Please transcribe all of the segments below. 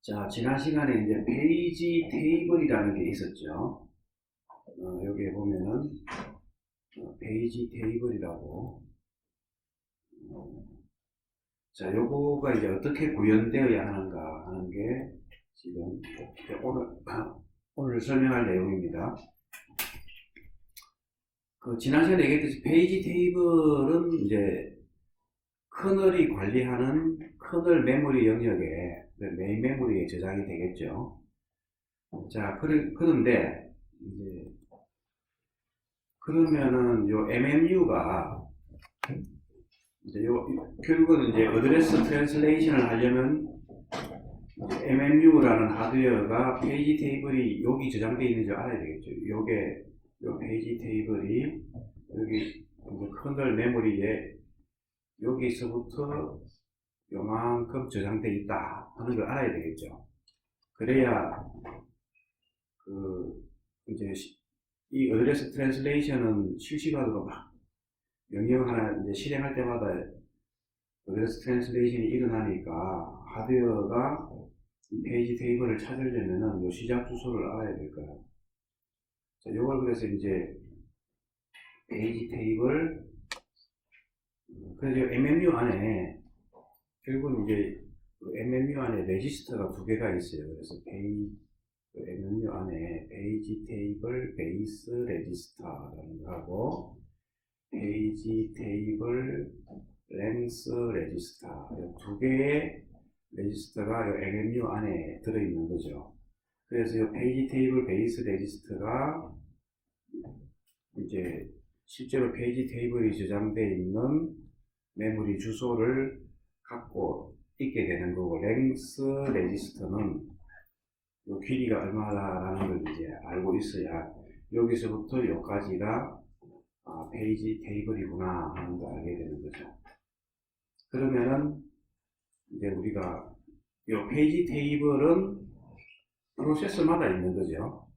자, 지난 시간에 이제 페이지 테이블이라는 게 있었죠. 여기에 보면은 페이지 테이블이라고. 자, 요거가 이제 어떻게 구현되어야 하는가 하는 게 지금 오늘 설명할 내용입니다. 지난 시간에 얘기했듯이 페이지 테이블은 이제 커널이 관리하는 커널 메모리 영역에 메인 메모리에 저장이 되겠죠. 자, 그런데 이제 그러면은 요 MMU가 이제 결국은 이제 어드레스 트랜슬레이션을 하려면 MMU라는 하드웨어가 페이지 테이블이 여기 저장되어 있는 줄 알아야 되겠죠. 요게 요 페이지 테이블이 여기 커널 메모리에 여기서부터 요만큼 저장되어 있다 하는 걸 알아야 되겠죠. 그래야 이제 이 어드레스 트랜슬레이션은 실시간으로 막 명령 하나 이제 실행할 때마다 어드레스 트랜슬레이션이 일어나니까 하드웨어가 이 페이지 테이블을 찾으려면은 요 시작 주소를 알아야 될 거예요. 자, 요걸 그래서 이제 페이지 테이블 그래서 MMU 안에 결국은 이제 MMU 안에 레지스터가 두 개가 있어요. 그래서 MMU 안에 페이지 테이블 베이스 레지스터라는 거하고 페이지 테이블 랭스 레지스터 두 개의 레지스터가 이 MMU 안에 들어있는 거죠. 그래서 이 페이지 테이블 베이스 레지스터가 이제 실제로 페이지 테이블이 저장되어 있는 메모리 주소를 갖고 있게 되는 거고, 랭스 레지스터는 이 길이가 얼마다라는 걸 이제 알고 있어야 여기서부터 여기까지가 페이지 테이블이구나 하는 걸 알게 되는 거죠. 그러면은 이제 우리가 이 페이지 테이블은 프로세서마다 있는 거죠.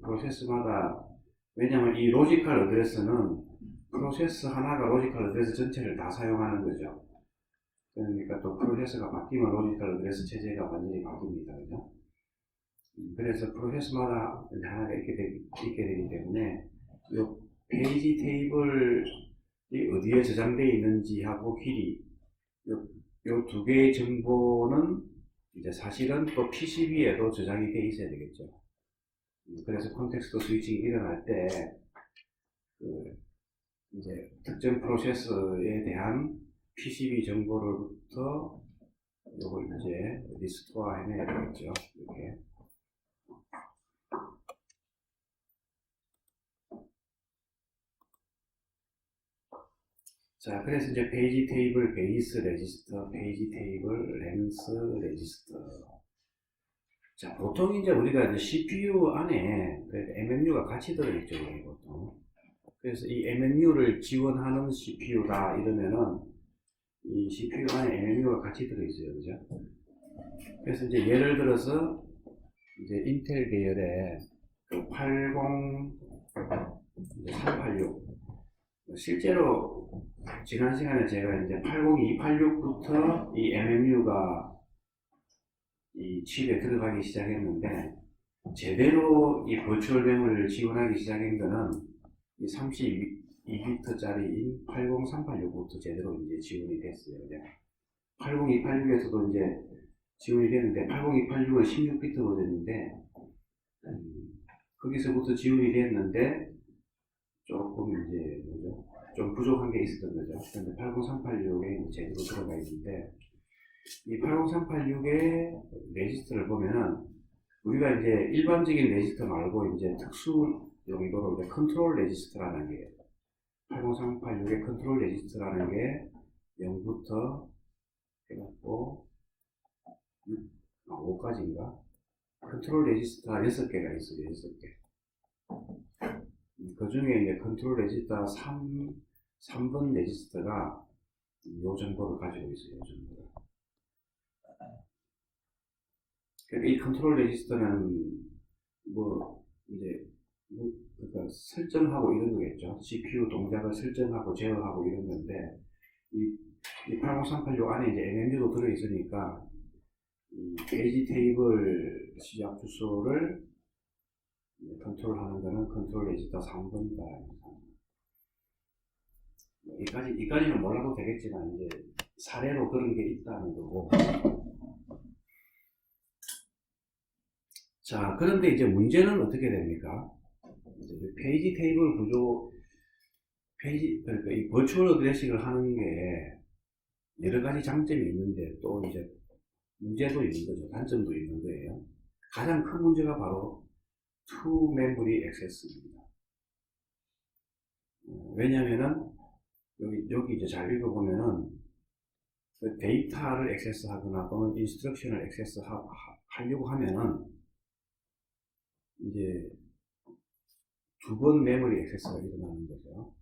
프로세서마다, 왜냐하면 이 로지컬 어드레스는 프로세서 하나가 로지컬 어드레스 전체를 다 사용하는 거죠. 그러니까 또 프로세서가 바뀌면 로지컬 어드레스 체제가 완전히 바뀝니다. 그죠? 그래서 프로세서마다 하나가 있게 되기 때문에 이 페이지 테이블이 어디에 저장되어 있는지 하고 길이 요 두 개의 정보는 이제 사실은 또 PCB에도 저장이 되어 있어야 되겠죠. 그래서 콘텍스트 스위칭이 일어날 때 이제 특정 프로세서에 대한 PCB 정보로부터 요걸 이제 리스토어 해내야 되겠죠. 이렇게. 자, 그래서 이제 페이지 테이블 베이스 레지스터, 페이지 테이블 랭스 레지스터. 자, 보통 이제 우리가 이제 CPU 안에 MMU가 같이 들어있죠, 보통. 그래서 이 MMU를 지원하는 CPU다 이러면은 이 CPU 안에 MMU가 같이 들어있어요, 그죠? 그래서 이제 예를 들어서 이제 인텔 계열의 386 실제로 지난 시간에 제가 이제 80286부터 이 MMU가 이 칩에 들어가기 시작했는데 제대로 이 버추얼 메모리를 지원하기 시작한 거는 이 32비트짜리인 80386부터 제대로 이제 지원이 됐어요. 80286에서도 이제 지원이 됐는데 80286은 16비트 버전인데 거기서부터 지원이 됐는데 조금 이제 뭐죠? 좀 부족한 게 있었던 거죠. 그런데 80386에 제대로 들어가 있는데 이 80386의 레지스터를 보면은 우리가 이제 일반적인 레지스터 말고 이제 특수 용도로 이제 컨트롤 레지스터라는 게 80386의 컨트롤 레지스터라는 게 0부터 해갖고 5까지인가? 컨트롤 레지스터가 6개가 있어요. 6개. 그 중에 이제 컨트롤 레지스터 3번 레지스터가 요 정보를 가지고 있어요. 요 정보를. 그러니까 이 컨트롤 레지스터는 그러니까 설정하고 이런 거겠죠. CPU 동작을 설정하고 제어하고 이런 건데 이 80386 안에 이제 MMU도 들어있으니까 이 페이지 테이블 시작 주소를 컨트롤하는 거는 컨트롤 에지터 3번이다. 이까지는 몰라도 되겠지만, 이제 사례로 그런 게 있다는 거고. 자, 그런데 이제 문제는 어떻게 됩니까? 이제 페이지 테이블 구조, 그러니까 이 버추얼 어드레싱을 하는 게 여러 가지 장점이 있는데 또 이제 문제도 있는 거죠. 단점도 있는 거예요. 가장 큰 문제가 바로 to memory access입니다. 왜냐면은 여기 이제 잘 읽어보면은 그 데이터를 액세스하거나 또는 인스트럭션을 하려고 하면은 이제 두 번 메모리 액세스가 일어나는 거죠.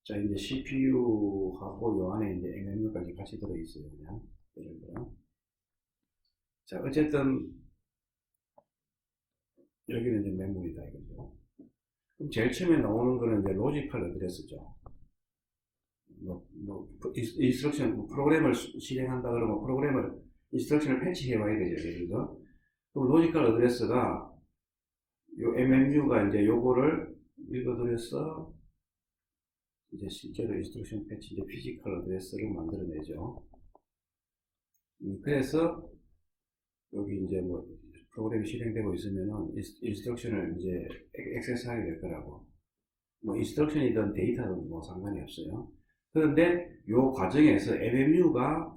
자, 이제 CPU하고 요 안에 이제 MMU까지 같이 들어있어요. 그냥 예를 들어. 자, 어쨌든 여기는 이제 메모리다 이거죠. 그럼 제일 처음에 나오는 거는 이제 로지컬 어드레스죠. 인스트럭션, 프로그램을 실행한다 그러면 프로그램을, 인스트럭션을 패치해 봐야 되죠. 예를 들어. 그럼 로지컬 어드레스가 요 MMU가 이제 요거를 읽어드려서 이제 실제로 인스트럭션 패치, 이제 피지컬 어드레스를 만들어내죠. 그래서 여기 이제 뭐 프로그램이 실행되고 있으면은 인스트럭션을 이제 액세스하게 될 거라고. 뭐 인스트럭션이든 데이터든 뭐 상관이 없어요. 그런데 요 과정에서 MMU가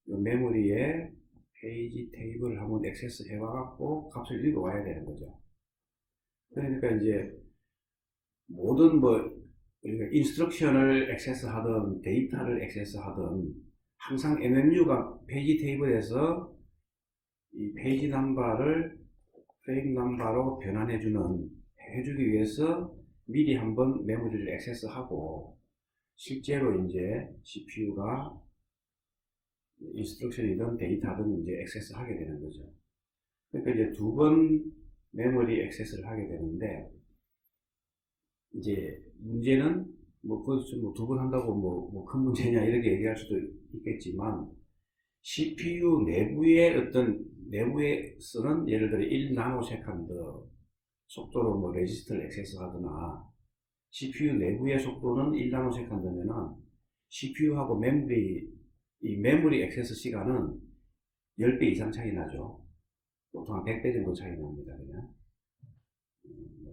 요 메모리에 페이지 테이블을 한번 액세스 해와갖고 값을 읽어와야 되는 거죠. 그러니까 이제 모든 뭐 우리가 인스트럭션을 액세스하든 데이터를 액세스하든 항상 MMU가 페이지 테이블에서 이 페이지 넘버를 프레임 넘버로 해주기 위해서 미리 한번 메모리를 액세스하고 실제로 이제 CPU가 인스트럭션이든 데이터든 이제 액세스하게 되는 거죠. 그러니까 이제 두 번 메모리 액세스를 하게 되는데 이제 문제는 뭐 두 번 한다고 뭐 큰 문제냐 이렇게 얘기할 수도 있겠지만 CPU 내부에서는 예를 들어 1나노세컨드 속도로 뭐 레지스터를 액세스하거나 CPU 내부의 속도는 1나노세컨드면은 CPU하고 이 메모리 액세스 시간은 10배 이상 차이 나죠. 보통 한 100배 정도 차이 납니다, 그냥.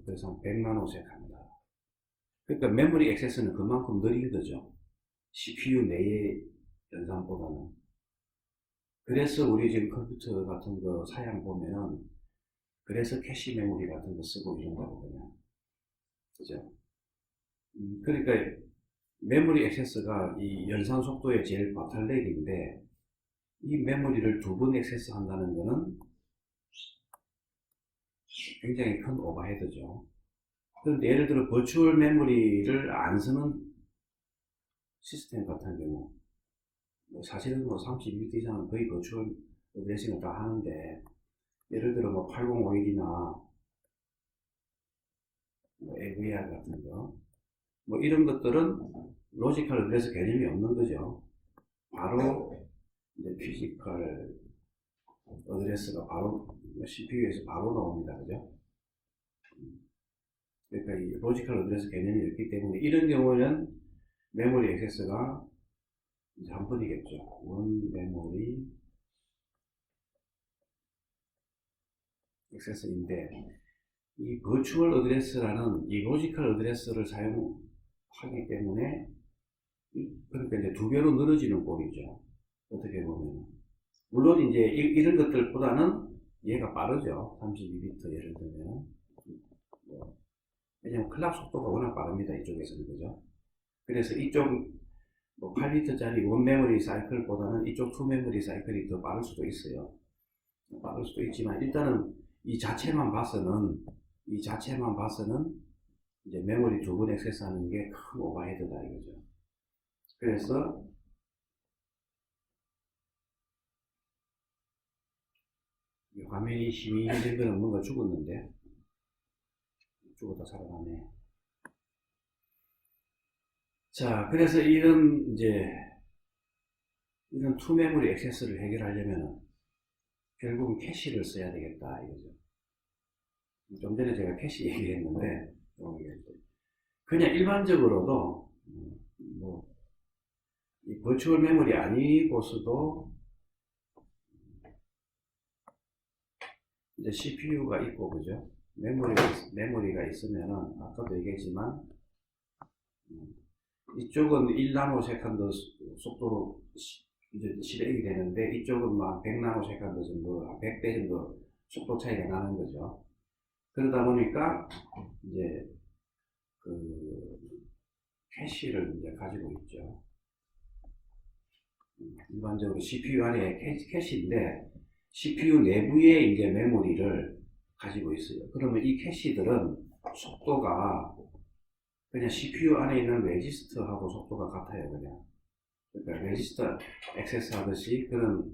그래서 한 100나노세컨드. 그러니까 메모리 액세스는 그만큼 느린 거죠. CPU 내의 연산보다는. 그래서 우리 지금 컴퓨터 같은 거 사양 보면은 그래서 캐시 메모리 같은 거 쓰고 이런다고 그냥. 그죠? 그러니까 메모리 액세스가 이 연산 속도의 제일 보틀넥인데 이 메모리를 두 번 액세스 한다는 거는 굉장히 큰 오버헤드죠. 그런데 예를 들어 버추얼 메모리를 안 쓰는 시스템 같은 경우 사실은 뭐 32비트 이상은 거의 버추얼 어드레싱을 다 하는데 예를 들어 뭐 8051이나 뭐 AVR 같은 거 뭐 이런 것들은 로지컬 어드레스 개념이 없는 거죠. 바로 이제 피지컬 어드레스가 바로 CPU에서 바로 나옵니다. 그죠? 그러니까 이 로지컬 어드레스 개념이 없기 때문에 이런 경우는 메모리 액세스가 이제 한 번이겠죠. 원 메모리 액세스인데 이 버추얼 어드레스라는 이 로지컬 어드레스를 사용하기 때문에 그러니까 이제 두 배로 늘어지는 꼴이죠. 어떻게 보면 물론 이제 이런 것들보다는 얘가 빠르죠. 32비트 예를 들면 왜냐면 클락 속도가 워낙 빠릅니다. 이쪽에서는 그죠. 그래서 이쪽 뭐 8비트짜리 원 메모리 사이클보다는 이쪽 투 메모리 사이클이 더 빠를 수도 있어요. 빠를 수도 있지만 일단은 이 자체만 봐서는 이제 메모리 두 번 액세스하는 게 큰 오버헤드다 이거죠. 그래서 화면이 희미해진 거는 뭔가 죽었는데 죽었다 살아나네. 자, 그래서 이런 이제 이런 투 메모리 액세스를 해결하려면 결국은 캐시를 써야 되겠다 이거죠. 좀 전에 제가 캐시 얘기했는데 그냥 일반적으로도 뭐 이 버추얼 메모리 아니고서도 이제 CPU가 있고 그죠? 메모리가 있으면은 아까도 얘기했지만 이쪽은 1나노세컨드 속도로 이제 실행이 되는데 이쪽은 막 100나노세컨드 정도, 100배 정도 속도 차이가 나는 거죠. 그러다 보니까 이제 그 캐시를 이제 가지고 있죠. 일반적으로 CPU 안에 캐시인데 CPU 내부에 이제 메모리를 가지고 있어요. 그러면 이 캐시들은 속도가 그냥 CPU 안에 있는 레지스터하고 속도가 같아요, 그냥. 그러니까 레지스터 액세스 하듯이 그런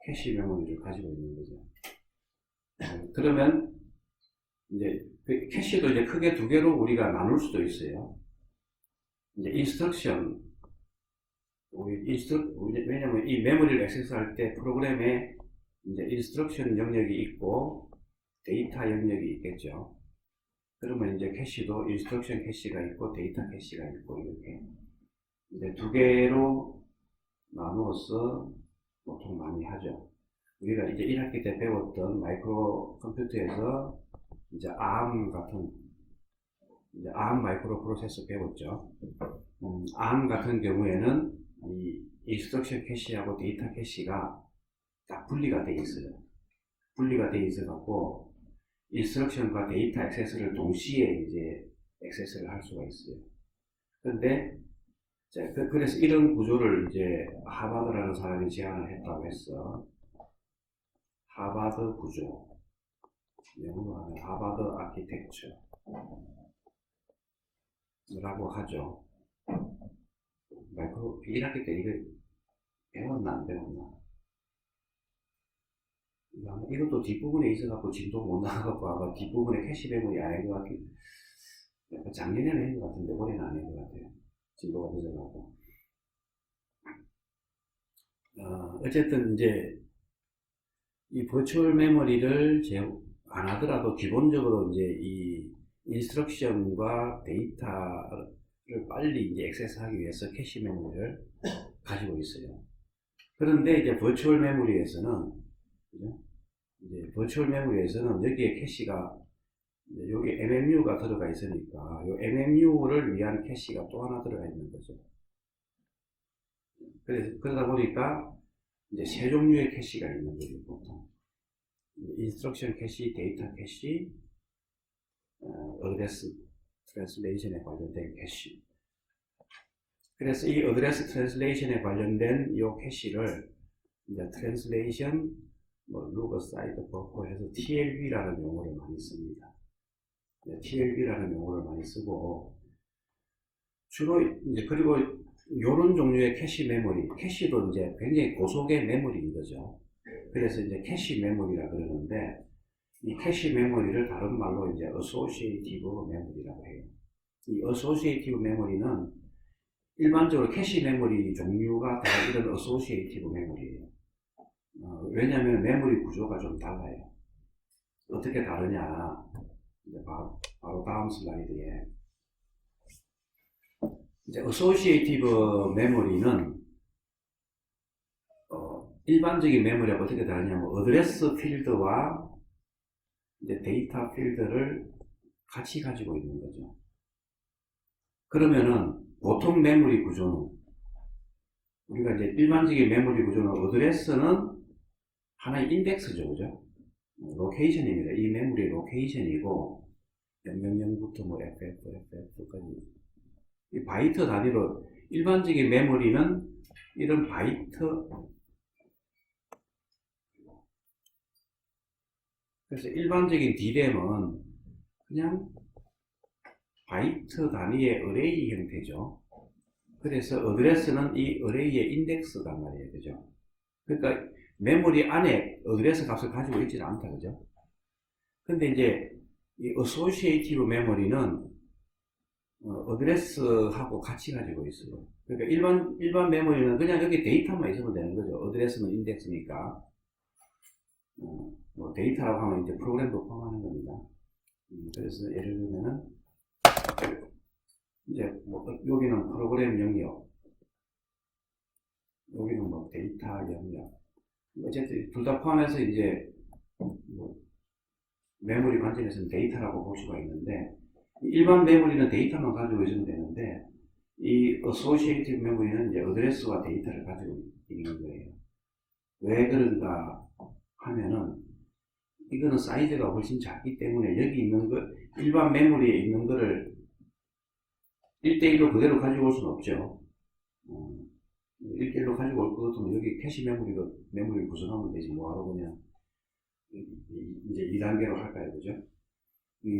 캐시 메모리를 가지고 있는 거죠. 그러면 이제 그 캐시도 이제 크게 두 개로 우리가 나눌 수도 있어요. 이제 인스트럭션, 왜냐면 이 메모리를 액세스할 때 프로그램에 이제 인스트럭션 영역이 있고 데이터 영역이 있겠죠. 그러면 이제 캐시도 인스트럭션 캐시가 있고 데이터 캐시가 있고 이렇게 이제 두 개로 나누어서 보통 많이 하죠. 우리가 이제 1학기 때 배웠던 마이크로 컴퓨터에서 이제 ARM 같은 이제 ARM 마이크로 프로세서 배웠죠. ARM 같은 경우에는 이 인스트럭션 캐시하고 데이터 캐시가 다 분리가 되어 있어요. 분리가 되어 있어 갖고 인스트럭션과 데이터 액세스를 동시에 이제 액세스를 할 수가 있어요. 그런데 그래서 이런 구조를 이제 하버드라는 사람이 제안을 했다고 했어. 하버드 구조. 영어로 하면 하버드 아키텍처라고 하죠. 마이크로 1학기 때 이거 배웠나 안 배웠나? 이것도 뒷부분에 있어갖고 진도 못 나가갖고 아마 뒷부분에 캐시 메모리 안 한 것 같긴 약간 작년에는 한 것 같은데 올해는 안 한 것 같아요. 진도가 늦어갖고. 어쨌든 이제 이 버추얼 메모리를 안 하더라도 기본적으로 이제 이 인스트럭션과 데이터를 빨리 이제 액세스하기 위해서 캐시 메모리를 가지고 있어요. 그런데 이제 버추얼 메모리에서는 그죠? 이제 버추얼 메모리에서는 여기에 캐시가 여기 MMU가 들어가 있으니까 이 MMU를 위한 캐시가 또 하나 들어가 있는 거죠. 그러다 보니까 이제 세 종류의 캐시가 있는 거죠, 보통. 인스트럭션 캐시, 데이터 캐시, 어드레스 트랜슬레이션에 관련된 캐시. 그래서 이 어드레스 트랜슬레이션에 관련된 이 캐시를 이제 트랜슬레이션, 루거 사이드 버퍼 해서 TLB라는 용어를 많이 씁니다. TLB라는 용어를 많이 쓰고, 주로 이제 그리고 이런 종류의 캐시 메모리, 캐시도 이제 굉장히 고속의 메모리인 거죠. 그래서 이제 캐시 메모리라 그러는데, 이 캐시 메모리를 다른 말로 이제 어소시에이티브 메모리라고 해요. 이 어소시에이티브 메모리는 일반적으로 캐시 메모리 종류가 다 이런 어소시에이티브 메모리예요. 왜냐하면 메모리 구조가 좀 달라요. 어떻게 다르냐? 이제 바로 다음 슬라이드에 이제 어소시에이티브 메모리는 일반적인 메모리하고 어떻게 다르냐면 어드레스 필드와 이제 데이터 필드를 같이 가지고 있는 거죠. 그러면은 보통 메모리 구조는 우리가 이제 일반적인 메모리 구조는 어드레스는 하나의 인덱스죠, 그죠? 로케이션입니다. 이 메모리 로케이션이고 000부터 뭐 FF까지 이 바이트 단위로 일반적인 메모리는 이런 바이트 그래서 일반적인 DRAM은 그냥 바이트 단위의 어레이 형태죠. 그래서 어드레스는 이 어레이의 인덱스단 말이에요, 그죠? 그러니까 메모리 안에 어드레스 값을 가지고 있지는 않다, 그죠? 근데 이제 이 어소시에이티브 메모리는 어드레스하고 같이 가지고 있어요. 그러니까 일반 메모리는 그냥 여기 데이터만 있으면 되는 거죠. 어드레스는 인덱스니까. 뭐 데이터라고 하면 이제 프로그램도 포함하는 겁니다. 그래서 예를 들면은 이제 뭐 여기는 프로그램 영역, 여기는 뭐 데이터 영역. 어쨌든 둘 다 포함해서 이제 뭐 메모리 관점에서는 데이터라고 볼 수가 있는데, 일반 메모리는 데이터만 가지고 있으면 되는데, 이 associative 메모리는 이제 어드레스와 데이터를 가지고 있는 거예요. 왜 그런가 하면은, 이거는 사이즈가 훨씬 작기 때문에 여기 있는 거, 일반 메모리에 있는 거를 1대1로 그대로 가지고 올 수는 없죠. 1대1로 가지고 올 것 같으면 여기 캐시 메모리를 구성하면 되지, 뭐하러 그냥 이제 2단계로 할까요, 그죠?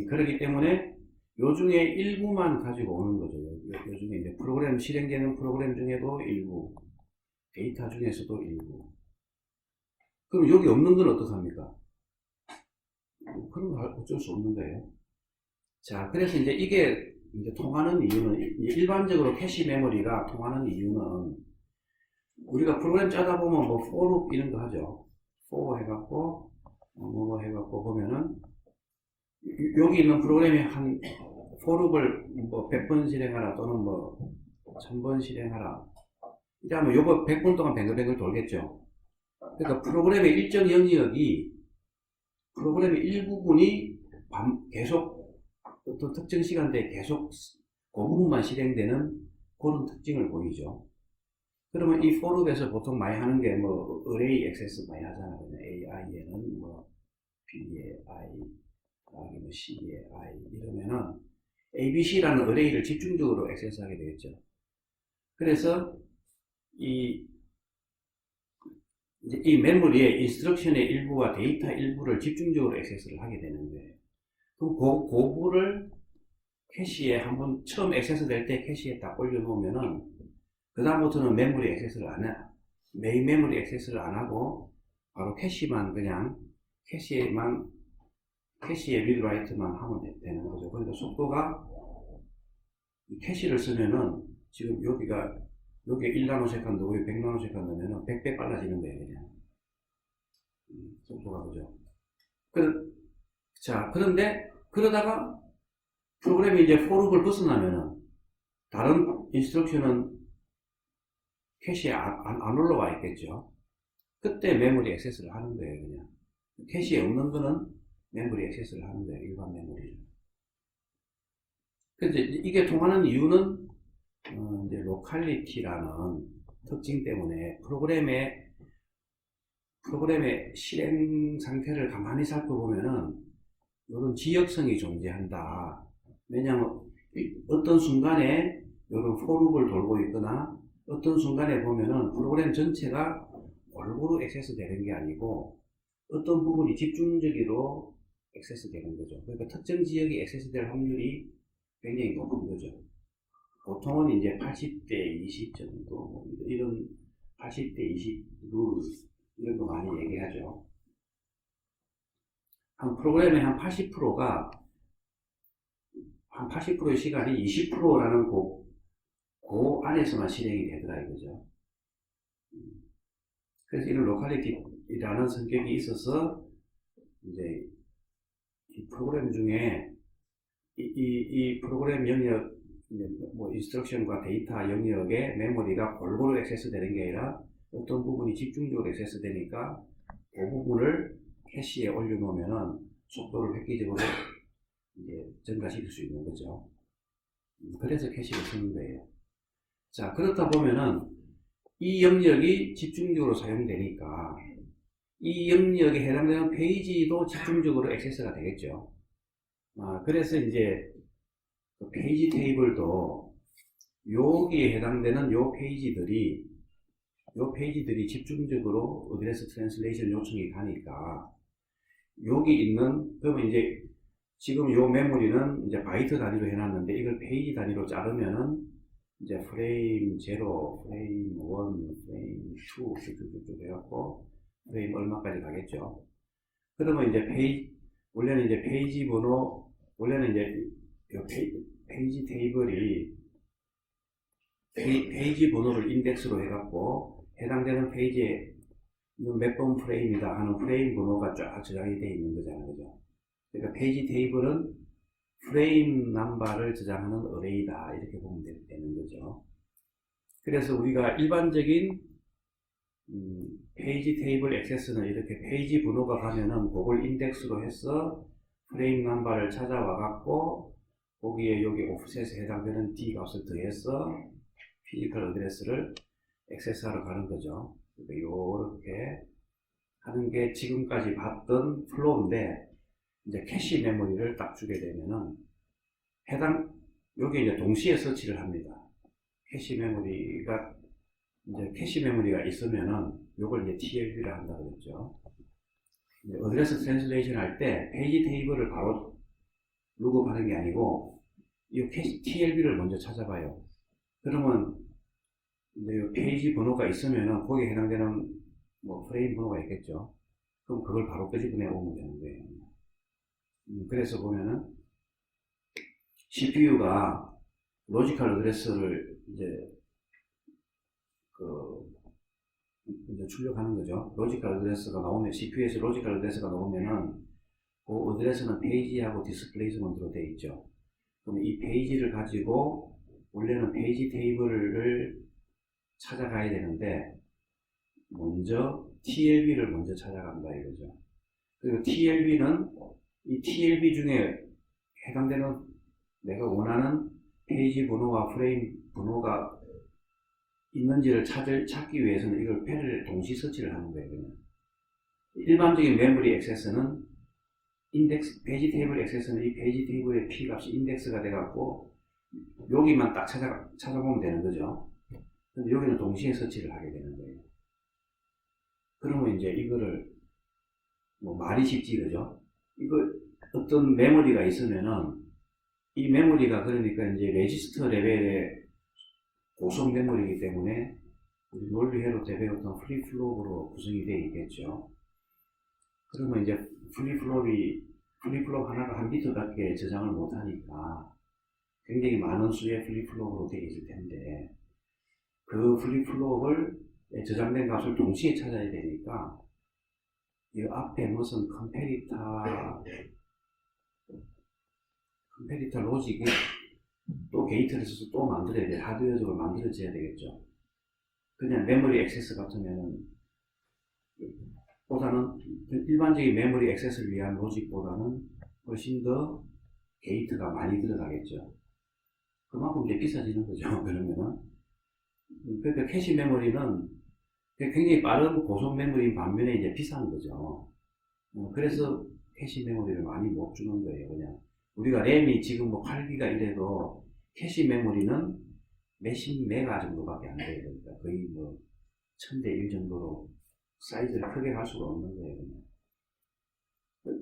그렇기 때문에 요 중에 일부만 가지고 오는 거죠. 요 중에 이제 프로그램, 실행되는 프로그램 중에도 일부, 데이터 중에서도 일부. 그럼 여기 없는 건 어떡합니까? 그런 거 어쩔 수 없는 거예요. 자, 그래서 이제 이게 이제 통하는 이유는, 일반적으로 캐시 메모리가 통하는 이유는, 우리가 프로그램 짜다 보면 뭐 for loop 이런 거 하죠. for 해갖고 뭐 해갖고 보면은 여기 있는 프로그램이 한 for loop을 뭐 100번 실행하라 또는 뭐 1000번 실행하라 이러면 요거 100분 동안 뱅글뱅글 돌겠죠. 그러니까 프로그램의 일정 영역이, 프로그램의 일부분이 계속 어떤 특정 시간대에 계속 그 부분만 실행되는 그런 특징을 보이죠. 그러면 이 for loop에서 보통 많이 하는 게 뭐 array 액세스 많이 하잖아요. AI에는 뭐 B에 I, 뭐 C에 I 이러면은 ABC라는 array를 집중적으로 액세스하게 되겠죠. 그래서 이 메모리의 인스트럭션의 일부와 데이터 일부를 집중적으로 액세스를 하게 되는 거예요. 그럼 그거를 캐시에 한번 처음 액세스 될 때 캐시에 딱 올려놓으면은 그 다음부터는 메모리 액세스를 안 해. 메인 메모리 액세스를 안 하고 바로 캐시만 그냥 캐시에 리드 라이트만 하면 되는 거죠. 그러니까 속도가 캐시를 쓰면은 지금 여기가 1나노세컨드, 여기 100나노세컨드면은 100배 빨라지는 거예요, 그냥. 속도가 그죠. 자, 그런데 그러다가 프로그램이 이제 for loop을 벗어나면은 다른 인스트럭션은 캐시에 안 올라와 있겠죠. 그때 메모리 액세스를 하는 거예요, 그냥. 캐시에 없는 거는 메모리 액세스를 하는 거예요, 일반 메모리를. 그래서 이게 통하는 이유는 이제 로컬리티라는 특징 때문에 프로그램의 실행 상태를 가만히 살펴보면은 이런 지역성이 존재한다. 왜냐하면 어떤 순간에 이런 for loop을 돌고 있거나 어떤 순간에 보면은 프로그램 전체가 골고루 액세스 되는 게 아니고 어떤 부분이 집중적으로 액세스 되는 거죠. 그러니까 특정 지역이 액세스 될 확률이 굉장히 높은 거죠. 보통은 이제 80대 20 정도, 뭐 이런 80대 20 룰, 이런 거 많이 얘기하죠. 한 프로그램의 한 80%가, 한 80%의 시간이 20%라는 그 안에서만 실행이 되더라 이거죠. 그래서 이런 로컬리티라는 성격이 있어서 이제 이 프로그램 중에 이 프로그램 영역, 뭐 인스트럭션과 데이터 영역의 메모리가 골고루 액세스 되는 게 아니라 어떤 부분이 집중적으로 액세스 되니까 그 부분을 캐시에 올려놓으면은 속도를 획기적으로 이제 증가시킬 수 있는 거죠. 그래서 캐시를 쓰는 거예요. 자, 그렇다 보면은 이 영역이 집중적으로 사용되니까 이 영역에 해당되는 페이지도 집중적으로 액세스가 되겠죠. 그래서 이제 그 페이지 테이블도 여기에 해당되는 요 페이지들이 집중적으로 어드레스 트랜슬레이션 요청이 가니까 여기 있는, 그러면 이제 지금 요 메모리는 이제 바이트 단위로 해놨는데 이걸 페이지 단위로 자르면은 이제 프레임 0, 프레임 1, 프레임 2 쭉쭉쭉 해갖고 프레임 얼마까지 가겠죠. 그러면 이제 원래는 이제 페이지 번호, 원래는 이제 페이지 테이블이 페이지 번호를 인덱스로 해갖고 해당되는 페이지에 몇 번 프레임이다 하는 프레임 번호가 쫙 저장이 되어 있는 거잖아요. 그죠? 그러니까 페이지 테이블은 프레임 넘버를 저장하는 어레이다 이렇게 보면 되는 거죠. 그래서 우리가 일반적인 페이지 테이블 액세스는 이렇게 페이지 번호가 가면은 그걸 인덱스로 해서 프레임 넘버를 찾아와 갖고 거기에 여기 오프셋에 해당되는 D 값을 더해서 피지컬 어드레스를 액세스하러 가는 거죠. 그러니까 이렇게 하는 게 지금까지 봤던 플로우인데, 이제 캐시 메모리를 딱 주게 되면은 여기 이제 동시에 서치를 합니다. 캐시 메모리가 있으면은 요걸 이제 TLB를 한다 그랬죠. 어드레스 트랜슬레이션 할 때 페이지 테이블을 바로 룩업하는 게 아니고 이 TLB를 먼저 찾아봐요. 그러면 이제 페이지 번호가 있으면은 거기에 해당되는 뭐 프레임 번호가 있겠죠. 그럼 그걸 바로 끄집어내 오면 되는 거예요. 그래서 보면은 CPU가 로지컬 어드레스를 이제 출력하는 거죠. 로지컬 어드레스가 나오면 CPU에서 로지컬 어드레스가 나오면은 그 어드레스는 페이지하고 디스플레이스먼트로 되어 있죠. 그럼 이 페이지를 가지고 원래는 페이지 테이블을 찾아가야 되는데 먼저 TLB를 먼저 찾아간다 이거죠. 그리고 TLB는 이 TLB 중에 해당되는 내가 원하는 페이지 번호와 프레임 번호가 있는지를 찾기 위해서는 이걸 패를 동시 서치를 하는 거예요. 그냥. 일반적인 메모리 액세스는 페이지 테이블 액세스는 이 페이지 테이블의 P 값이 인덱스가 돼갖고 여기만 딱 찾아보면 되는 거죠. 근데 여기는 동시에 서치를 하게 되는 거예요. 그러면 이제 이거를 뭐 말이 쉽지 그죠? 이거 어떤 메모리가 있으면은 이 메모리가 그러니까 이제 레지스터 레벨의 고속 메모리이기 때문에 우리 논리회로 때 배웠던 플립플롭으로 구성이 되어 있겠죠. 그러면 이제 플립플롭 하나가 한 비트밖에 저장을 못하니까 굉장히 많은 수의 플립플롭으로 되어 있을 텐데 그 플립플롭을 저장된 값을 동시에 찾아야 되니까 이 앞에 무슨 컴페리터 로직이 또 게이트를 써서 또 만들어야 돼. 하드웨어적으로 만들어져야 되겠죠. 그냥 메모리 액세스 같으면은 보다는 일반적인 메모리 액세스를 위한 로직보다는 훨씬 더 게이트가 많이 들어가겠죠. 그만큼 이제 비싸지는 거죠. 그러면은 그러니까 캐시 메모리는 굉장히 빠른 고속 메모리인 반면에 이제 비싼 거죠. 그래서 캐시 메모리를 많이 못 주는 거예요. 그냥 우리가 램이 지금 뭐 8기가 이래도 캐시 메모리는 몇십 메가 정도밖에 안 돼요. 그러니까 거의 뭐 1000대 1 정도로 사이즈를 크게 할 수가 없는 거예요. 그냥.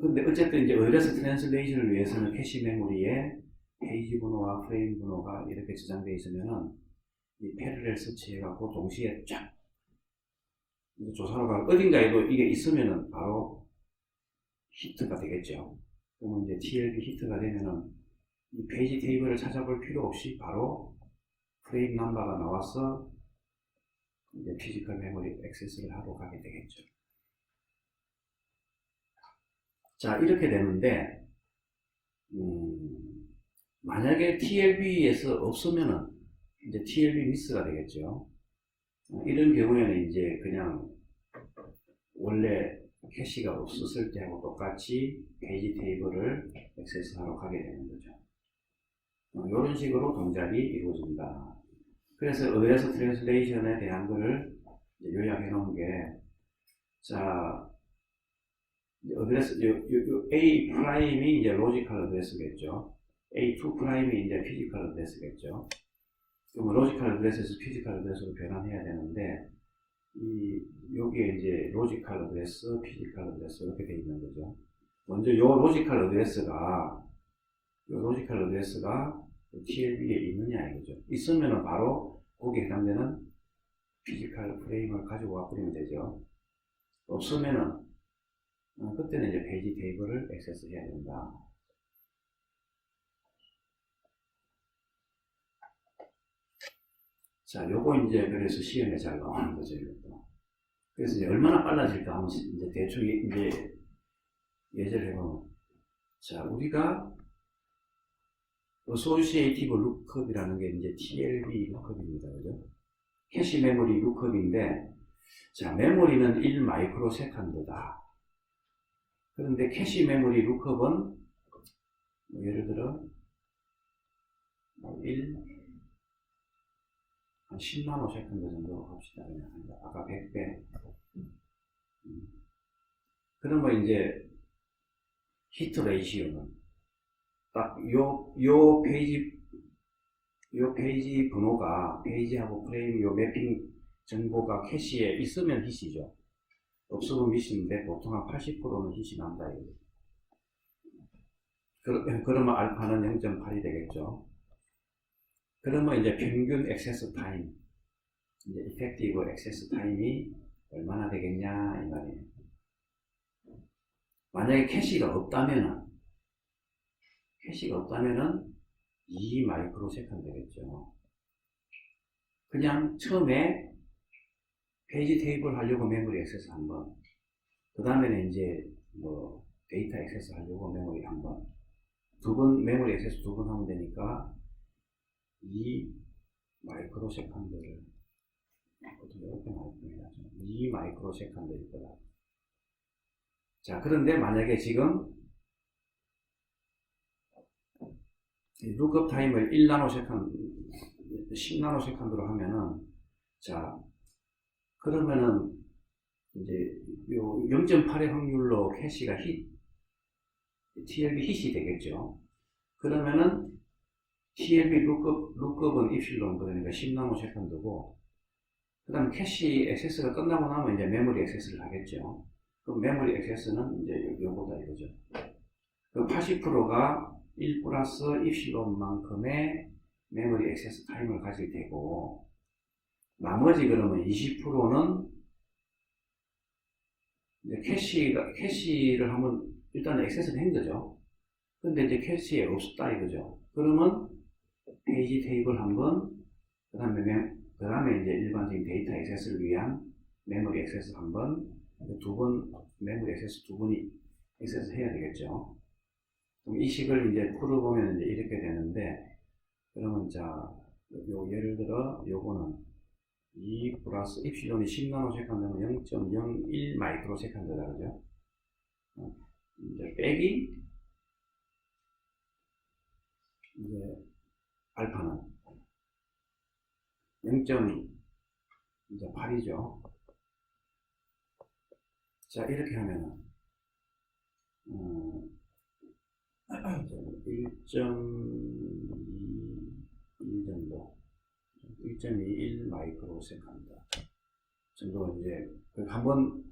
근데 어쨌든 이제 어드레스 트랜슬레이션을 위해서는 캐시 메모리에 페이지 번호와 프레임 번호가 이렇게 저장되어 있으면은 이 패러렐 서치해갖고 동시에 쫙 조사로 가고 어딘가에도 이게 있으면은 바로 히트가 되겠죠. 그러면 이제 TLB 히트가 되면은 이 페이지 테이블을 찾아볼 필요 없이 바로 프레임 넘버가 나와서 이제 피지컬 메모리 액세스를 하러 가게 되겠죠. 자, 이렇게 되는데, 만약에 TLB에서 없으면은 이제 TLB 미스가 되겠죠. 이런 경우에는 이제 그냥 원래 캐시가 없었을 때하고 똑같이 페이지 테이블을 액세스하러 가게 되는 거죠. 이런 식으로 동작이 이루어진다. 그래서 어드레스 트랜슬레이션에 대한 거를 요약해 놓은 게, 자, 어드레스, A 프라임이 이제 로지컬 어드레스겠죠. A2 프라임이 이제 피지컬 어드레스겠죠. 그럼 로지컬 어드레스에서 피지컬 어드레스로 변환해야 되는데, 여기에 이제 로지컬 어드레스, 피지컬 어드레스 이렇게 되어 있는 거죠. 먼저 요 로지컬 어드레스가 TLB에 있느냐 이거죠. 있으면은 바로 거기에 해당되는 피지컬 프레임을 가지고 와버리면 되죠. 없으면은 그때는 이제 페이지 테이블을 액세스 해야 된다. 자, 요거 이제 그래서 시험에 잘 나오는 거죠, 이것도. 그래서 이제 얼마나 빨라질까 하면 이제 대충 이제 예제를 해보면, 자, 우리가 어소시에이티브 룩업이라는 게 이제 TLB 룩업입니다, 그죠? 캐시 메모리 룩업인데, 자, 메모리는 1 마이크로 세컨드다. 그런데 캐시 메모리 룩업은 예를 들어 10나노 세컨드 정도 합시다. 그냥 아까 100배. 그러면 이제 히트 레이시오는 딱 요 페이지 번호가 페이지하고 프레임 요 매핑 정보가 캐시에 있으면 히시죠. 없으면 미시인데 보통 한 80%는 히시 난다 이거죠. 그러면 알파는 0.8이 되겠죠. 그러면 이제 평균 액세스 타임, 이제 이펙티브 액세스 타임이 얼마나 되겠냐 이 말이에요. 만약에 캐시가 없다면은 2 마이크로 세컨드 되겠죠. 그냥 처음에 페이지 테이블 하려고 메모리 액세스 한 번, 그 다음에는 이제 뭐 데이터 액세스 하려고 메모리 한 번, 두 번 메모리 액세스 두 번 하면 되니까 2 마이크로 세컨드를 이렇게 나옵니다. 2 마이크로 세컨드일 거다. 자, 그런데 만약에 지금 룩업 타임을 1나노 세컨드, 10나노 세컨드로 하면은, 자, 그러면은 이제 요 0.8의 확률로 캐시가 TLB hit이 되겠죠. 그러면은 TLB 룩업은 입실론, 그러니까 10나노 세컨드고, 그 다음 캐시 액세스가 끝나고 나면 이제 메모리 액세스를 하겠죠. 그럼 메모리 액세스는 이제 요거다 이거죠. 그 80%가 1 플러스 입실론만큼의 메모리 액세스 타임을 가질 테고, 나머지 그러면 20%는 이제 캐시를 하면 일단 액세스를 한 거죠. 근데 이제 캐시에 없다 이거죠. 그러면 페이지 테이블 한 번, 그 다음에 이제 일반적인 데이터 액세스를 위한 메모리 액세스 한 번, 두 번, 메모리 액세스 두 번이 액세스 해야 되겠죠. 그럼 이 식을 이제 풀어보면 이제 이렇게 되는데, 그러면 자, 예를 들어, 요거는 2 플러스 입실론이 10나노 세컨드면 0.01 마이크로 세컨드다, 그죠? 이제 빼기, 이제 알파는 0.8이죠. 자, 이렇게 하면은, 1.21 정도, 1.21 마이크로 세컨드 정도 이제, 한번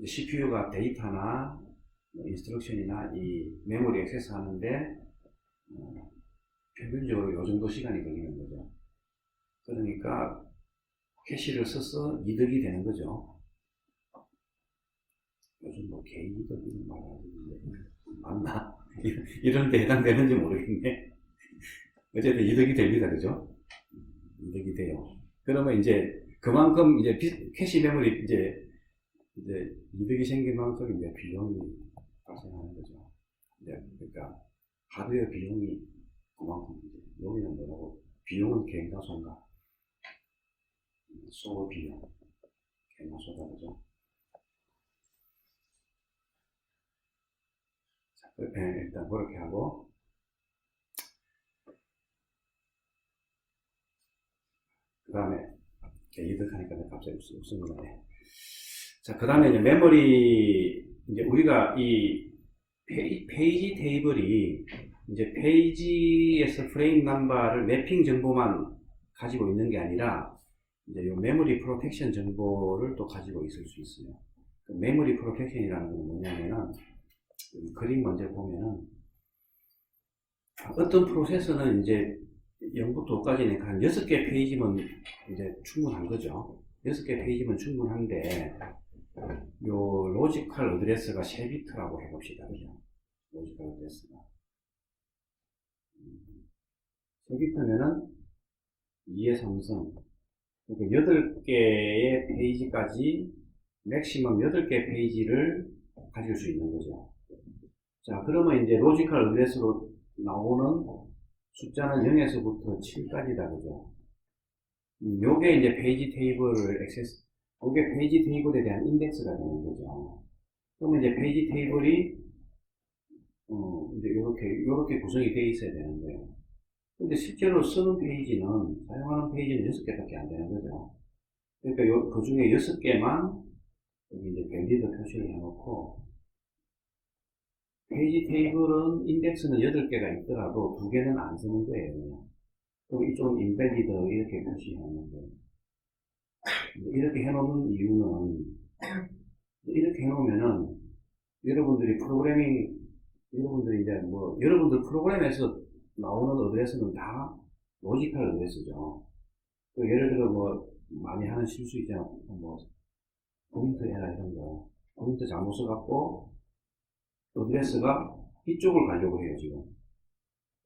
CPU가 데이터나 인스트럭션이나 이 메모리 액세스 하는데, 평균적으로 요 정도 시간이 걸리는 거죠. 그러니까 캐시를 써서 이득이 되는 거죠. 요즘 뭐 개이득 이런 말 하는데 맞나? 이런 데 해당되는지 모르겠네. 어쨌든 이득이 됩니다, 그죠? 이득이 돼요. 그러면 이제 그만큼 이제 캐시 메모리 이제 이득이 생긴 만큼 이제 비용이 발생하는 거죠. 그러니까 하드웨어 비용이 그만큼 이제 여기는 뭐라고 비용은 개인가 손가 소어 비용 개인가 소다 그죠? 자, 일단 그렇게 하고 그 다음에 이득하니까 갑자기 웃습니다. 자, 그 다음에 이제 메모리 이제 우리가 이 페이지 테이블이 이제 페이지에서 프레임 넘버를 매핑 정보만 가지고 있는 게 아니라 이제 요 메모리 프로텍션 정보를 또 가지고 있을 수 있어요. 그 메모리 프로텍션이라는 건 뭐냐면은 그림 먼저 보면은 어떤 프로세서는 이제 0부터 5까지는 한 6개 페이지면 이제 충분한 거죠. 6개 페이지면 충분한데 요 로지컬 어드레스가 3비트라고 해봅시다. 그죠? 로지컬 어드레스가 3비트면은 2의 3성 그러니까 8개의 페이지까지 맥시멈 8개 페이지를 가질 수 있는 거죠. 자, 그러면 이제 로지컬 어드레스로 나오는 숫자는 0에서부터 7까지다, 그죠? 요게 이제 페이지 테이블을 요게 페이지 테이블에 대한 인덱스가 되는 거죠. 그러면 이제 페이지 테이블이, 이제 요렇게 구성이 되어 있어야 되는데, 근데 실제로 쓰는 페이지는, 사용하는 페이지는 6개밖에 안 되는 거죠. 그러니까 그 중에 6개만 여기 이제 밴디드 표시를 해놓고, 페이지 테이블은 인덱스는 8개가 있더라도 2개는 안 쓰는 거예요, 그냥. 그리고 이쪽은 인베디드 이렇게 표시하는 거예요. 이렇게 해놓는 이유는, 이렇게 해놓으면은, 여러분들이 이제 여러분들 프로그램에서 나오는 어드레스는 다 로지컬 어드레스죠. 예를 들어 많이 하는 실수 있잖아. 포인트 에러 이런 거. 포인트 잘못 써갖고, 어드레스가 이쪽을 가려고 해요, 지금.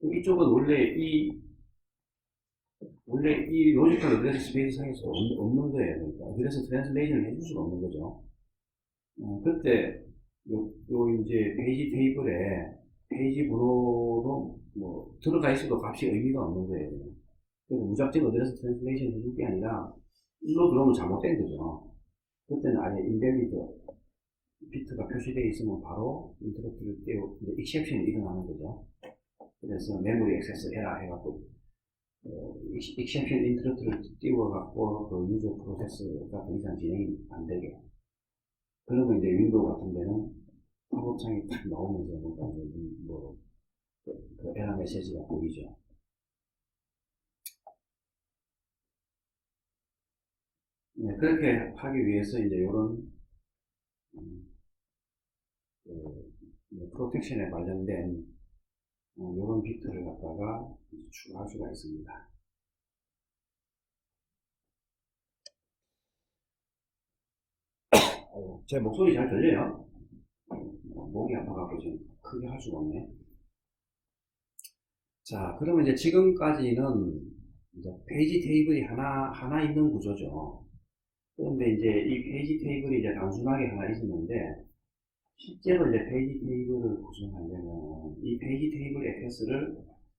이쪽은 원래 이 로지컬 어드레스 스페이스 상에서 없는 거예요. 그러니까 어드레스 트랜슬레이션을 해줄 수가 없는 거죠. 그때 이제 페이지 테이블에 페이지 번호로 들어가 있어도 값이 의미가 없는 거예요. 그래서 무작정 어드레스 트랜슬레이션 해줄 게 아니라 일로 들어오면 잘못된 거죠. 그때는 아예 인밸리드 비트가 표시되어 있으면 바로 인터럽트를 띄우고 이제 익셉션이 일어나는 거죠. 그래서 메모리 액세스 에러 해갖고 익셉션 인터럽트를 띄워갖고 그 유저 프로세스가 더 이상 진행이 안 되게. 그러면 이제 윈도우 같은 데는 팝업창이 딱 나오면서 그 에러 메시지가 보이죠. 네, 그렇게 하기 위해서 이제 이런 프로텍션에 관련된 이런 비트를 갖다가 추가할 수가 있습니다. 제 목소리 잘 들려요? 목이 아파갖고 지금 크게 할 수가 없네. 자, 그러면 이제 지금까지는 이제 페이지 테이블이 하나 있는 구조죠. 그런데 이제 이 페이지 테이블이 이제 단순하게 하나 있었는데, 실제로 이제 페이지 테이블을 구성하려면 이 페이지 테이블 액세스를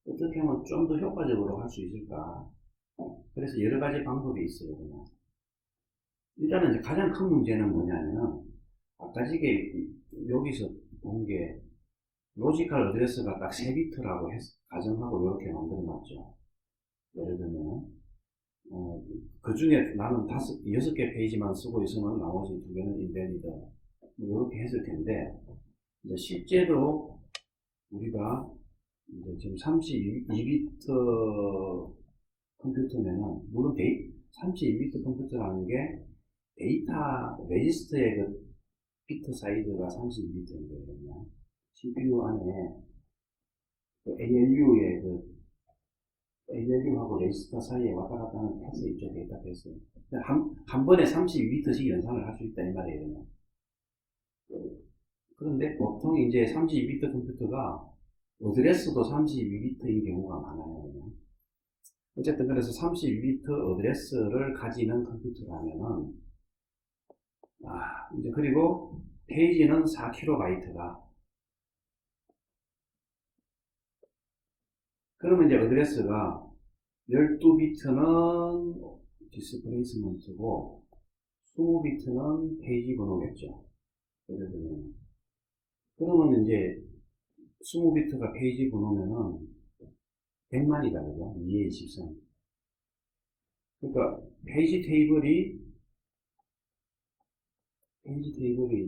어떻게 하면 좀 더 효과적으로 할 수 있을까? 그래서 여러 가지 방법이 있어요, 그냥. 일단은 이제 가장 큰 문제는 뭐냐면, 아까 여기서 본 게, 로지컬 어드레스가 딱 3비트라고 가정하고 이렇게 만들어 놨죠. 예를 들면, 그 중에 나는 6개 페이지만 쓰고 있으면 나머지 2개는 인밸리드. 이렇게 했을 텐데, 이제 실제로 우리가 이제 지금 32비트 컴퓨터면은, 물론 32비트 컴퓨터라는 게 데이터 레지스터의 그 비트 사이즈가 32비트인 거예요. CPU 안에 그 ALU하고 레지스터 사이에 왔다 갔다 하는 패스 있죠, 데이터 패스. 한 번에 32비트씩 연산을 할 수 있다, 이 말이에요. 그런데 보통 이제 32비트 컴퓨터가 어드레스도 32비트인 경우가 많아요. 그냥. 어쨌든 그래서 32비트 어드레스를 가지는 컴퓨터라면은, 이제 그리고 페이지는 4KB. 그러면 이제 어드레스가 12비트는 디스플레이스먼트고 20비트는 페이지 번호겠죠. 예를 들면. 그러면 이제 20비트가 페이지 번호면은 100만이다, 그죠? 2의 13. 그러니까 페이지 테이블이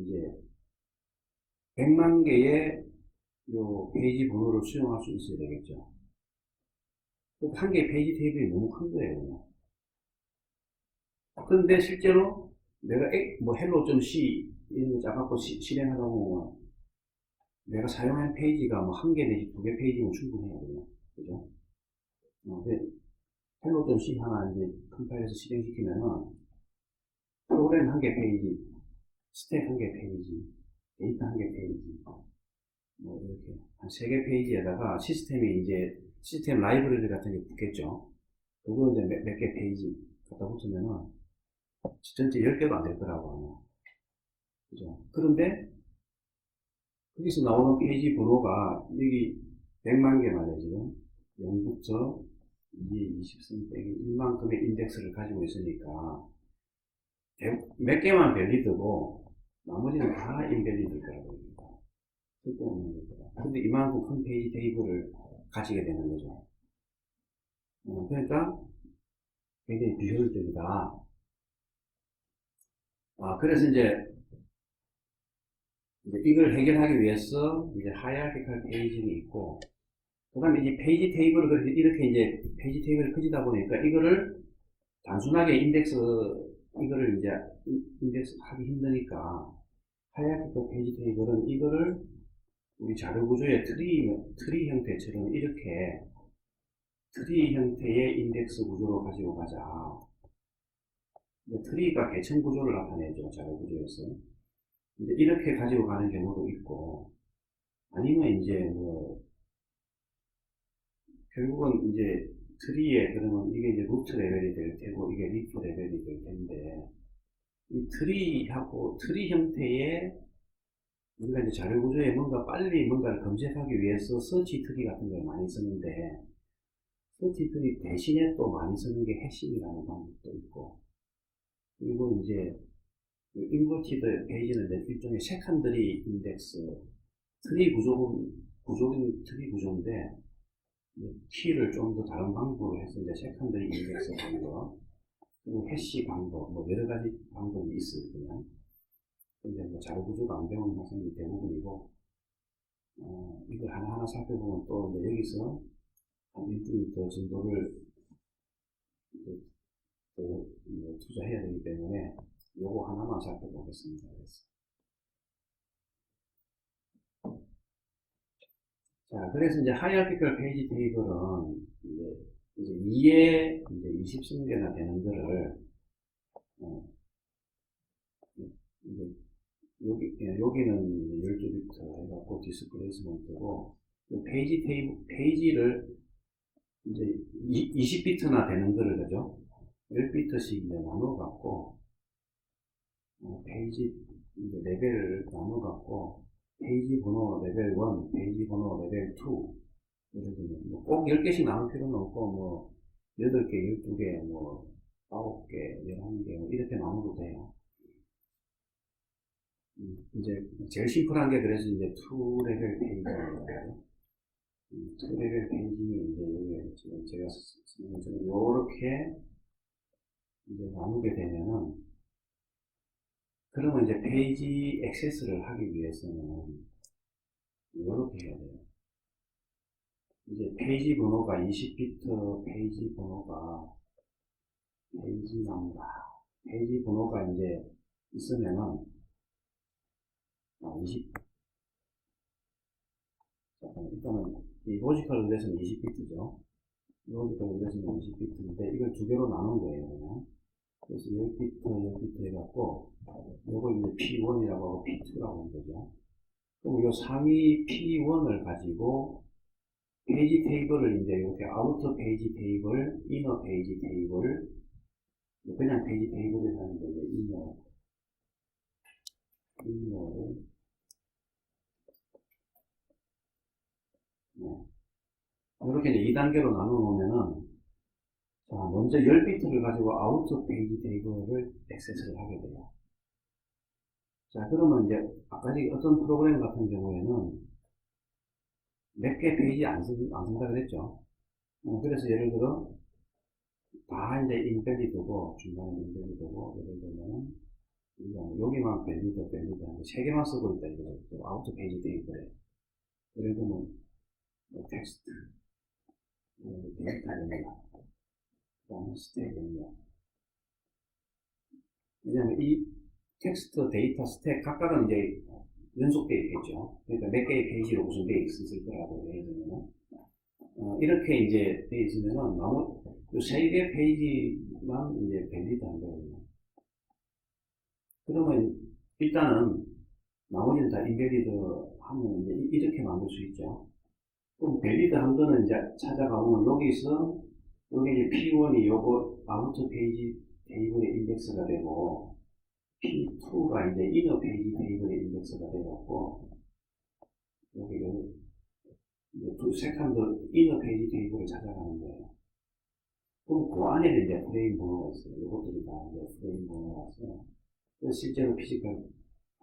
이제 100만 개의 요 페이지 번호를 수용할 수 있어야 되겠죠. 한 개의 페이지 테이블이 너무 큰 거예요, 그냥. 그런데 실제로 내가 hello.c 이런 거 짜갖고 실행하다 보면 내가 사용한 페이지가 한 개 내지 2개 페이지면 충분해요, 그냥. 그죠? hello.c 하나 이제 컴파일해서 실행시키면은 프로그램 한 개 페이지, 스택 한 개 페이지, 데이터 한 개 페이지, 이렇게 한 3개 페이지에다가 시스템 라이브러리 같은 게 붙겠죠. 그거 이제 몇 개 페이지, 갖다 붙으면은 전체 10개도 안 될 거라고 하나. 그죠? 그런데 거기서 나오는 페이지 번호가 여기 100만 개 말이야, 지금. 0부터 2에 23 빼기 1만큼의 인덱스를 가지고 있으니까 몇 개만 밸리드고 나머지는 다 인밸리드일 거라고 합니다. 쓸데없는 거다. 근데 이만큼 큰 페이지 테이블을 가지게 되는 거죠. 그러니까 굉장히 비효율적이다. 그래서 이제 이걸 해결하기 위해서 이제 하이라키컬 페이지가 있고, 그 다음에 이제 페이지 테이블을 이렇게 이제 페이지 테이블을 커지다 보니까 이거를 단순하게 이거를 이제 인덱스 하기 힘드니까 하이라키컬 페이지 테이블은 이거를 우리 자료 구조의 트리 형태처럼 이렇게 트리 형태의 인덱스 구조로 가지고 가자. 트리가 계층 구조를 나타내죠, 자료 구조에서. 이제 이렇게 가지고 가는 경우도 있고, 아니면 이제 결국은 이제 트리에 그러면 이게 이제 루트 레벨이 될 테고, 이게 리프 레벨이 될 텐데, 이 트리하고 트리 형태의 우리가 이제 자료 구조에 빨리 뭔가를 검색하기 위해서 서치 트리 같은 걸 많이 쓰는데, 서치 트리 대신에 또 많이 쓰는 게 해싱이라는 방법도 있고, 그리고 이제 인버티드 페이지는 일종의 세컨더리 인덱스 트리 구조인 트리 구조인데, 키를 좀 더 다른 방법으로 해서 이제 세컨더리 인덱스 방법, 그리고 해시 방법, 여러 가지 방법이 있어요, 그냥. 근데 자료 구조가 안 배우는 학생들이 대부분이고, 이걸 하나하나 살펴보면 또 이제 여기서 한 일주일 더 정도를 투자해야 되기 때문에 요거 하나만 살펴보겠습니다. 자, 그래서 이제 하이라키컬 페이지 테이블은 이제 2에 이제 20승계나 되는 거를 이제 여기는 12비트 해갖고 디스플레이스먼트고, 페이지를 이제 20비트나 되는 거를, 그죠? 10비트씩 이제 나눠갖고, 페이지 이제 레벨을 나눠갖고, 페이지 번호 레벨 1, 페이지 번호 레벨 2, 예를 들면, 꼭 10개씩 나눌 필요는 없고, 8개, 12개, 9개, 11개, 이렇게 나눠도 돼요. 이제 제일 심플한 게 그래서 이제 2레벨 페이지예요. 2레벨 페이지 이제 여기 지금 제가 쓰는 것처럼 요렇게 이제 나누게 되면은, 그러면 이제 페이지 액세스를 하기 위해서는 요렇게 해야 돼요. 이제 페이지 번호가 20비트 페이지 번호가 페이지 나온다. 페이지 번호가 이제 있으면은 일단은 이 로지컬 룰렛은 20비트죠. 로지컬 룰렛은 20비트인데 이걸 두 개로 나눈 거예요, 그냥. 그래서 10비트, 10비트 해갖고 요걸 이제 P1이라고 하고 P2라고 하는 거죠. 그럼 요 상위 P1을 가지고 페이지 테이블을 이제 이렇게 아우터 페이지 테이블, 이너 페이지 테이블, 그냥 페이지 테이블이라는 게 이제 이너를 이렇게 이제 2단계로 나눠놓으면은, 자, 먼저 10비트를 가지고 아우터 페이지 테이블을 액세스를 하게 돼요. 자, 그러면 이제 아까 어떤 프로그램 같은 경우에는 몇 개 페이지 안 쓴다 그랬죠. 그래서 예를 들어 다 이제 인밸리드고, 중간에 인밸리드고, 예를 들면 여기만 밸리드 하는데 3개만 쓰고 있다 이거죠. 아우터 페이지 테이블에 예를 들면 텍스트, 데이터 영역, 그 다음에 스택 영역. 왜냐면 이 텍스트, 데이터, 스택 각각은 이제 연속되어 있겠죠. 그러니까 몇 개의 페이지로 구성되어 있을 거라고 예를 들면 이렇게 이제 되어 있으면은 나머지 3개 페이지만 이제 밸리드 한다고요. 그러면 일단은 나머지는 다 인밸리드 하면 이제 이렇게 만들 수 있죠. 그럼 밸리드 한 거는 이제 찾아가보면 여기서 여기 이제 P1이 요거 아우터 페이지 테이블의 인덱스가 되고, P2가 이제 이너 페이지 테이블의 인덱스가 되고, 여기는 이제 세컨드 이너 페이지 테이블을 찾아가는 거예요. 그럼 그 안에는 이제 프레임 번호가 있어요. 이것들이 다 이제 프레임 번호라서, 실제로 피지컬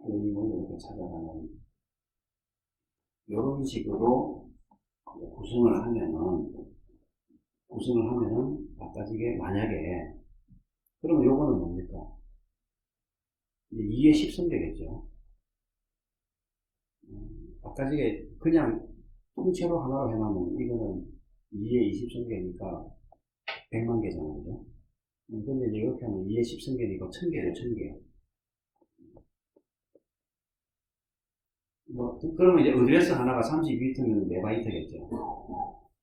프레임을 이렇게 찾아가는, 이런 식으로 구성을 하면은, 바꿔지게, 만약에, 그러면 요거는 뭡니까? 이제 2의 10선계겠죠. 바꿔지게, 그냥 통째로 하나로 해놓으면, 이거는 2의 20선계니까 100만 개잖아요. 그죠? 근데 이제 이렇게 하면 2의 10선계니까 1000개죠, 1000개. 그러면 이제 어드레스 하나가 32비트면 4바이트겠죠.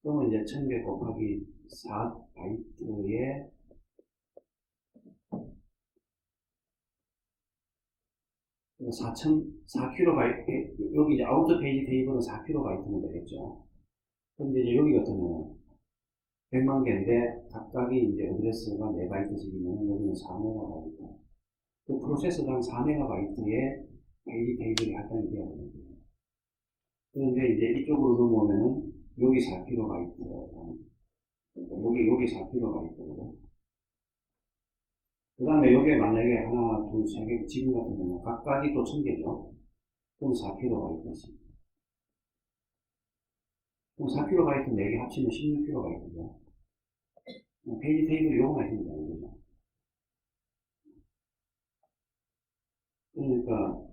그러면 이제 1000개 곱하기 4바이트에 4kB, 여기 이제 아우터 페이지 테이블은 4kB면 되겠죠. 근데 이제 여기 같으면 100만 개인데 각각이 이제 어드레스가 4바이트씩이면 여기는 4MB. 그 프로세서당 4MB의 페이지 테이블이 할당이 돼야 되는 거예요. 그런데 이제 이쪽으로 넘어오면은 여기 4kB, 그러니까 여기 4kB거든. 그 다음에 여기에 만약에 하나, 둘, 세 개, 지금 같은 경우는 각각이 또 1000개죠. 그럼 4kB씩. 그럼 4kB 4개 합치면 16kB죠. 페이지 테이블 요거만 있으면 되는 거죠. 그러니까,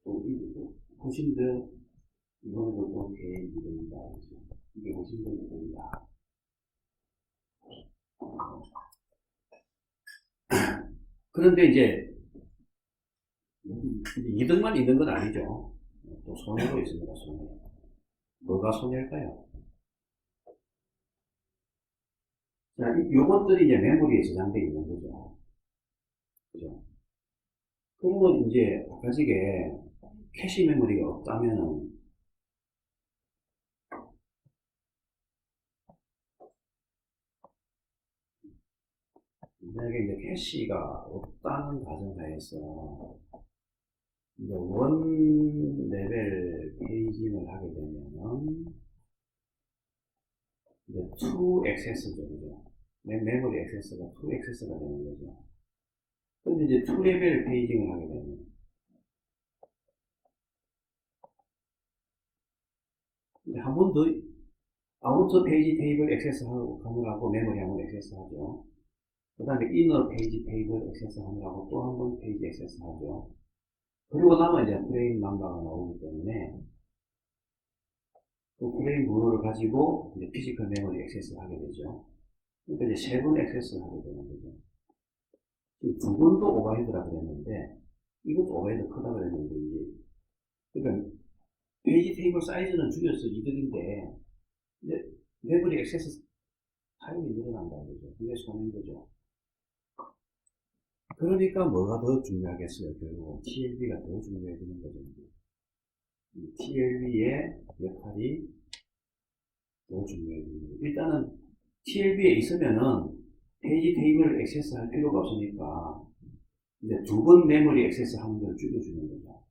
또, 보신들, 이번에도 또 개인 이름이다. 이게 보신들 이름이다. 그런데 이제, 이득만 있는 건 아니죠. 또 손해도 있습니다, 손해. 뭐가 손해일까요? 자, 요것들이 이제 메모리에 저장되어 있는 거죠. 그죠? 그러면 이제, 가지게 캐시 메모리가 없다면은, 만약에 이제 캐시가 없다는 가정하에서, 이제 원 레벨 페이징을 하게 되면은, 이제 2 액세스죠, 그죠? 메모리 액세스가 2 액세스가 되는 거죠. 근데 이제 2 레벨 페이징을 하게 되면, 이제 한 번 더, 아우터 페이지 테이블 액세스 하느라고 메모리 한번 액세스 하죠. 그 다음에 이너 페이지 테이블 액세스 하느라고 또 한 번 페이지 액세스 하죠. 그리고 나면 이제 프레임 넘버가 나오기 때문에, 그 프레임 번호를 가지고 이제 피지컬 메모리 액세스를 하게 되죠. 그러니까 이제 3번 액세스를 하게 되는 거죠. 지금 2번도 오버헤드라 그랬는데, 이것도 오버헤드 크다 그랬는데, 이제, 그러니까 페이지 테이블 사이즈는 줄여서 이득인데, 이제 메모리 액세스 타임이 늘어난다 이거죠. 그게 손해인 거죠. 그러니까 뭐가 더 중요하겠어요? 결국 TLB가 더 중요해지는 거죠. TLB의 역할이 더 중요해지는 거죠. 일단은 TLB에 있으면은 페이지 테이블을 액세스 할 필요가 없으니까 이제 2번 메모리 액세스 하는 걸 줄여주는 거죠.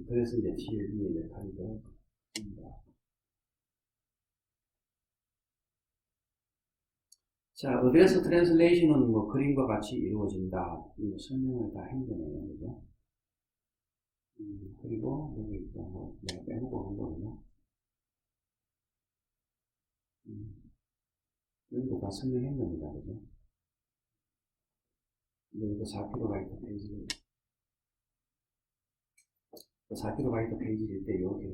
그래서 이제 TLB의 역할이 더 큽니다. 자, 어드레스 트랜슬레이션은 뭐 그림과 같이 이루어진다. 설명을 다 한 거네요. 그죠? 그리고 여기 또 뭐 내가 빼놓고 한 거군요. 여기도 다 설명한 겁니다. 그죠? 여기도 4kB 페이지를, 4kB 페이지일 때 이렇게